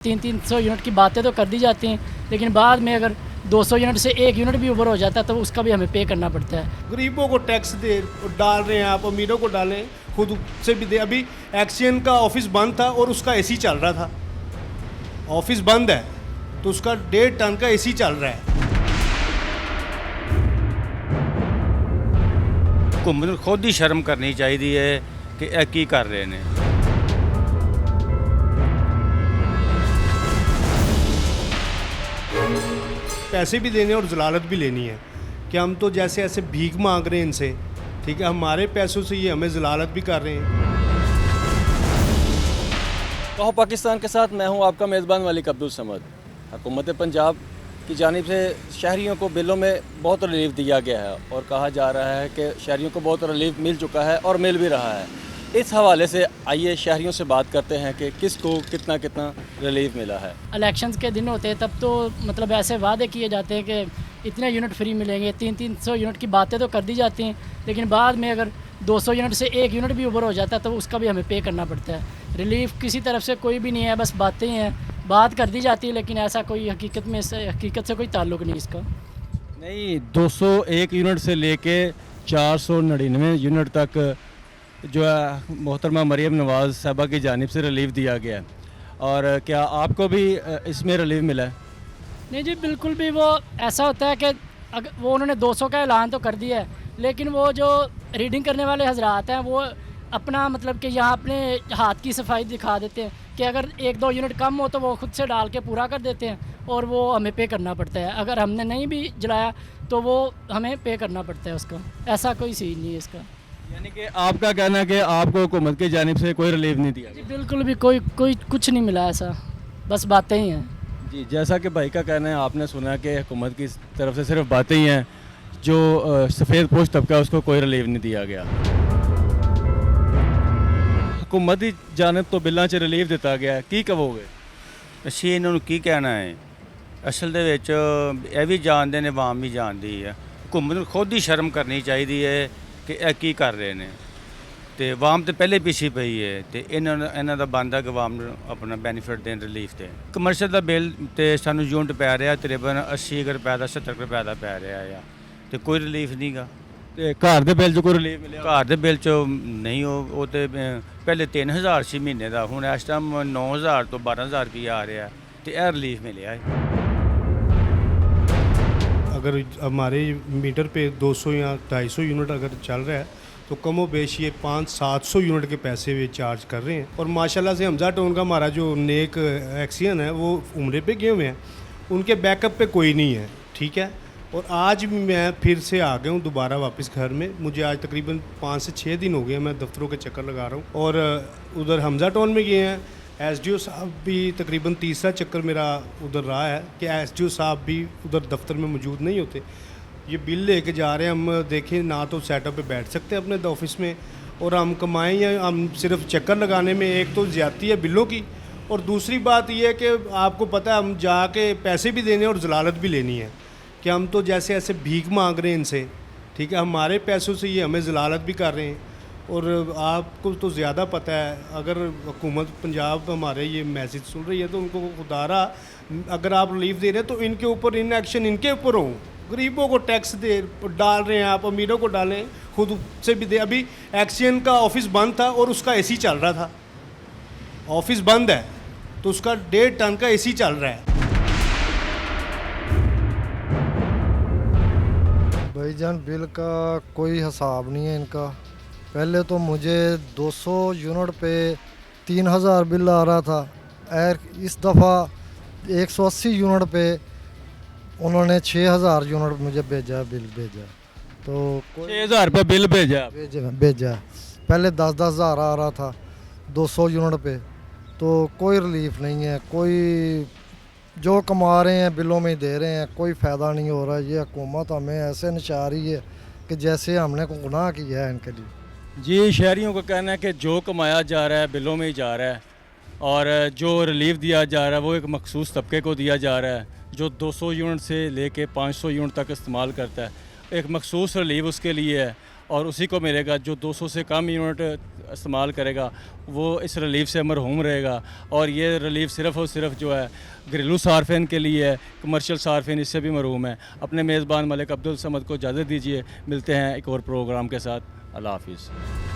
300 unit की बातें तो कर दी जाती हैं, लेकिन बाद में अगर 200 यूनिट से 1 यूनिट भी ऊपर हो जाता है तो उसका भी हमें पे करना पड़ता है। गरीबों को टैक्स दे डाल रहे हैं आप, अमीरों को डालें, खुद से भी दे। अभी एक्सियन का ऑफिस बंद था और उसका एसी चल रहा था। ऑफिस बंद है तो उसका 1.5 टन का एसी चल रहा है। हुकूमत ਨੂੰ खुद ही शर्म करनी चाहिए है कि ਇਹ ਕੀ कर रहे हैं। पैसे भी देने और जलालत भी लेनी है कि हम तो जैसे ऐसे भीख मांग रहे हैं इनसे, ठीक है, हमारे पैसों से ये हमें जलालत भी कर रहे हैं। कहो पाकिस्तान के साथ मैं हूं आपका मेज़बान मलिक अब्दुल समद। हुकूमत पंजाब की जानिब से शहरियों को बिलों में बहुत रिलीफ दिया गया है और कहा जा रहा है कि शहरियों को बहुत रिलीफ मिल चुका है और मिल भी रहा है। इस हवाले से आइए शहरियों से बात करते हैं कि किसको कितना कितना रिलीफ मिला है। इलेक्शंस के दिन होते हैं तब तो मतलब ऐसे वादे किए जाते हैं कि इतने यूनिट फ्री मिलेंगे, 300 यूनिट की बातें तो कर दी जाती हैं, लेकिन बाद में अगर 200 यूनिट से 1 यूनिट भी ऊपर हो जाता है तो उसका भी हमें पे करना पड़ता है। रिलीफ किसी तरफ से कोई भी नहीं है, बस बातें ही हैं, बात कर दी जाती है, लेकिन ऐसा कोई हकीकत से कोई ताल्लुक़ नहीं इसका। नहीं, 201 यूनिट से लेके 499 यूनिट तक जो है मोहतरमा मरीम नवाज़ साहबा की जानिब से रिलीफ दिया गया है। और क्या आपको भी इसमें रिलीफ मिला है? नहीं जी, बिल्कुल भी। वो ऐसा होता है कि अगर वो उन्होंने 200 का ऐलान तो कर दिया है, लेकिन वो जो रीडिंग करने वाले हजरात हैं वो अपना मतलब कि यहाँ अपने हाथ की सफाई दिखा देते हैं कि अगर 1-2 यूनिट कम हो तो वो खुद से डाल के पूरा कर देते हैं और वो हमें पे करना पड़ता है। अगर हमने नहीं भी जलाया तो वो हमें पे करना पड़ता है उसका। ऐसा कोई सीन नहीं है इसका। यानी कि आपका कहना है कि आपको हुकूमत की जानिब से कोई रिलीफ नहीं दिया? जी बिल्कुल भी कोई कुछ नहीं मिला ऐसा, बस बातें ही हैं। जी, जैसा कि भाई का कहना है, आपने सुना कि हुकूमत की तरफ से सिर्फ बातें ही हैं, जो सफ़ेद पोश तबका है उसको कोई रिलीफ नहीं दिया गया। हुकूमत की जानिब तो बिल्लां 'ਚ रिलीफ दिता गया है, की कहोगे? ਅਸੀਂ ਇਹਨਾਂ ਨੂੰ ਕੀ ਕਹਿਣਾ ਹੈ। ਅਸਲ ਦੇ ਵਿੱਚ ਇਹ ਵੀ ਜਾਣਦੇ ਨੇ, ਆਵਾਮ ਵੀ ਜਾਣਦੀ ਹੈ। हुकूमत ਨੂੰ खुद ही शर्म करनी चाहिए है कि ਇਹ ਕੀ ਕਰ ਰਹੇ ਨੇ। ਤੇ ਆਵਾਮ ਤੇ ਪਹਿਲੇ ਪਿੱਛੇ ਪਈ ਹੈ ਤੇ ਇਹਨਾਂ ਦਾ ਬਣਦਾ ਕਿ ਆਵਾਮ ਨੂੰ ਆਪਣਾ ਬੈਨੀਫਿਟ ਦੇਣ, ਰਿਲੀਫ ਦੇਣ। ਕਮਰਸ਼ੀਅਲ ਦਾ ਬਿੱਲ ਤੇ ਸਾਨੂੰ ਯੂਨਿਟ ਪੈ ਰਿਹਾ ਤਕਰੀਬਨ 80 ਰੁਪਏ ਦਾ, 70 ਰੁਪਏ ਦਾ ਪੈ ਰਿਹਾ ਆ ਤੇ ਕੋਈ ਰਿਲੀਫ ਨਹੀਂਗਾ। ਤੇ ਘਰ ਦੇ ਬਿੱਲ 'ਚ ਕੋਈ ਰਿਲੀਫ ਮਿਲਿਆ? ਘਰ ਦੇ ਬਿੱਲ 'ਚ ਨਹੀਂ, ਉਹ ਤੇ ਪਹਿਲੇ 3000 ਸੀ ਮਹੀਨੇ ਦਾ, ਹੁਣ ਇਸ ਟਾਈਮ 9000 ਤੋਂ 12000 ਰੁਪਇਆ ਆ ਰਿਹਾ ਤੇ ਇਹ ਰਿਲੀਫ ਮਿਲਿਆ ਹੈ। अगर हमारे मीटर पे 200 या 250 यूनिट अगर चल रहा है तो कमो बेश ये 500-700 यूनिट के पैसे वे चार्ज कर रहे हैं। और माशाल्लाह से हमजा टोन का हमारा जो नेक एक्सियन है वो उम्रे पे गए हुए हैं, उनके बैकअप पे कोई नहीं है, ठीक है। और आज भी मैं फिर से आ गया हूँ दोबारा वापस घर में। मुझे आज तकरीबन 5 से 6 दिन हो गए, मैं दफ्तरों के चक्कर लगा रहा हूँ। और उधर हमजा टाउन में गए हैं, एसडीओ साहब भी तकरीबन तीसरा चक्कर मेरा उधर रहा है कि एसडीओ साहब भी उधर दफ्तर में मौजूद नहीं होते। ये बिल लेके जा रहे हैं, हम देखें ना तो सेटअप पे बैठ सकते हैं अपने ऑफिस में और हम कमाएं या हम सिर्फ चक्कर लगाने में। एक तो ज़्यादती है बिलों की और दूसरी बात ये है कि आपको पता है हम जाके पैसे भी देने और जलालत भी लेनी है कि हम तो जैसे ऐसे भीख मांग रहे हैं इनसे, ठीक है, हमारे पैसों से ये हमें जलालत भी कर रहे हैं। और आपको तो ज़्यादा पता है, अगर हुकूमत पंजाब हमारे ये मैसेज सुन रही है तो उनको खुदारा अगर आप रिलीफ दे रहे हैं तो इनके ऊपर इन एक्शन इनके ऊपर हो। गरीबों को टैक्स दे डाल रहे हैं आप, अमीरों को डालें, खुद से भी दे। अभी एक्सियन का ऑफिस बंद था और उसका एसी चल रहा था। ऑफिस बंद है तो उसका 1.5 टन का एसी चल रहा है। भाईजान बिल का कोई हिसाब नहीं है इनका। पहले तो मुझे 200 यूनिट पे 3000 बिल आ रहा था, और इस दफ़ा 180 यूनिट पे उन्होंने 6000 यूनिट मुझे बिल भेजा। तो 6000 रुपये बिल भेजा? भेजा। पहले 10-10 हज़ार आ रहा था 200 यूनिट पे। तो कोई रिलीफ नहीं है, कोई जो कमा रहे हैं बिलों में दे रहे हैं, कोई फ़ायदा नहीं हो रहा। ये हुकूमत हमें ऐसे नचा रही है कि जैसे हमने को गुनाह किया है इनके लिए। जी, शहरियों का कहना है कि जो कमाया जा रहा है बिलों में ही जा रहा है और जो रिलीफ दिया जा रहा है वो एक मखसूस तबके को दिया जा रहा है जो 200 यूनिट से लेके 500 यूनिट तक इस्तेमाल करता है। एक मखसूस रिलीफ उसके लिए है और उसी को मिलेगा जो 200 से कम यूनिट इस्तेमाल करेगा वो इस रिलीफ से मरहूम रहेगा। और ये रिलीफ सिर्फ़ और सिर्फ जो है घरेलू सार्फिन के लिए है, कमर्शियल सार्फिन इससे भी मरहूम है। अपने मेज़बान मलिक अब्दुल समद को इजाज़त दीजिए, मिलते हैं एक और प्रोग्राम के साथ। अल्लाह हाफिज़।